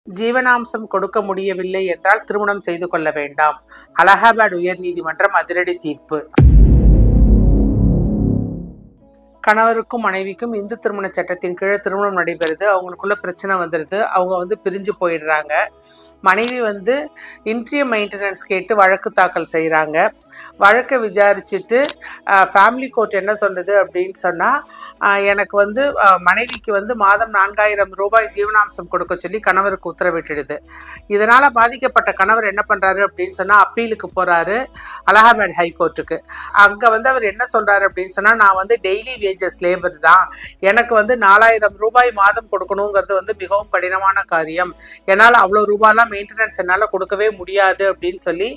ஜீவனாம்சம் கொடுக்க முடியவில்லை என்றால் திருமணம் செய்து கொள்ள வேண்டாம். அலகாபாத் உயர் நீதிமன்றம் அதிரடி தீர்ப்பு. கணவருக்கும் மனைவிக்கும் இந்து திருமண சட்டத்தின் கீழே திருமணம் நடைபெறுது. அவங்களுக்குள்ள பிரச்சனை வந்துடுது. அவங்க பிரிஞ்சு போயிடுறாங்க. மனைவி இன்ட்ரியம் மெயின்டெனன்ஸ் கேட்டு வழக்கு தாக்கல் செய்கிறாங்க. வழக்கை விசாரிச்சுட்டு ஃபேமிலி கோர்ட் என்ன சொல்லுது அப்படின்னு சொன்னால், எனக்கு மனைவிக்கு மாதம் 4000 ரூபாய் ஜீவனாம்சம் கொடுக்க சொல்லி கணவருக்கு உத்தரவிட்டுடுது. இதனால் பாதிக்கப்பட்ட கணவர் என்ன பண்ணுறாரு அப்படின்னு சொன்னால், அப்பீலுக்கு போகிறாரு அலகாபாத் ஹைகோர்ட்டுக்கு. அங்கே அவர் என்ன சொல்கிறாரு அப்படின்னு சொன்னால், நான் டெய்லி வேஜஸ் லேபர் தான், எனக்கு 4000 ரூபாய் மாதம் கொடுக்கணுங்கிறது மிகவும் கடினமான காரியம், என்னால் அவ்வளோ ரூபாய்லாம் மெயின்டெனன்ஸ் என்னால் கொடுக்கவே முடியாது அப்படின்னு சொல்லி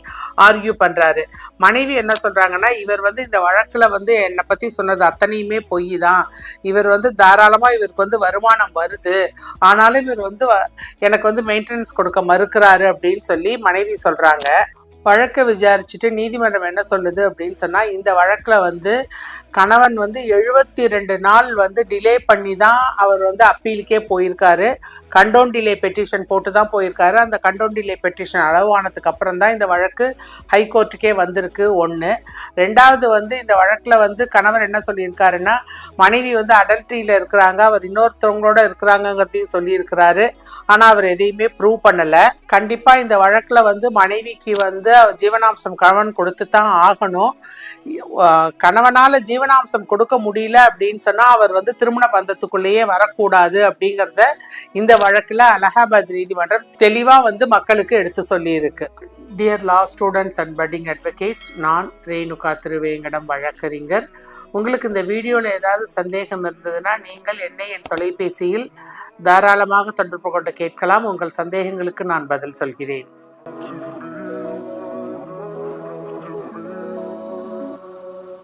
ஆர்கியூ பண்ணுறாரு. மனைவி என்ன சொல்கிறாங்கன்னா, இவர் இந்த வழக்கில் என்னை பற்றி சொன்னது அத்தனையுமே பொய் தான், இவர் தாராளமாக இவருக்கு வருமானம் வருது, ஆனாலும் இவர் எனக்கு மெயின்டெனன்ஸ் கொடுக்க மறுக்கிறாரு அப்படின்னு சொல்லி மனைவி சொல்கிறாங்க. வழக்கை விசாரிச்சுட்டு நீதிமன்றம் என்ன சொல்லுது அப்படின்னு சொன்னால், இந்த வழக்கில் கணவன் 72 நாள் டிலே பண்ணி தான் அவர் அப்பீலுக்கே போயிருக்காரு. கண்டோன் டிலே பெட்டிஷன் போட்டு தான் போயிருக்காரு. அந்த கண்டோன் டிலே பெட்டிஷன் அளவானதுக்கு அப்புறம் தான் இந்த வழக்கு ஹைகோர்ட்டுக்கே வந்திருக்கு. ஒன்று. ரெண்டாவது இந்த வழக்கில் கணவர் என்ன சொல்லியிருக்காருன்னா, மனைவி அடல்ட்ரியில் இருக்கிறாங்க, அவர் இன்னொருத்தவங்களோட இருக்கிறாங்கங்கிறதையும் சொல்லியிருக்கிறாரு. ஆனால் அவர் எதையுமே ப்ரூவ் பண்ணலை. கண்டிப்பாக இந்த வழக்கில் மனைவிக்கு ஜீவனாம்சம் கணவன் கொடுத்து தான் ஆகணும். கணவனால ஜீவனாம்சம் கொடுக்க முடியல அப்படின்னு சொன்னா அவர் திருமண பந்தத்துக்குள்ளேயே வரக்கூடாது அப்படிங்கிறத இந்த வழக்குல அலகாபாத் நீதிமன்றம் தெளிவா மக்களுக்கு எடுத்து சொல்லி இருக்கு. Dear law students and padding advocates, நான் ரேணுகா திருவேங்கடம் வழக்கறிஞர். உங்களுக்கு இந்த வீடியோவில் ஏதாவது சந்தேகம் இருந்ததுன்னா நீங்கள் என்னை என் தொலைபேசியில் தாராளமாக தொடர்பு கொண்டு கேட்கலாம். உங்கள் சந்தேகங்களுக்கு நான் பதில் சொல்கிறேன்.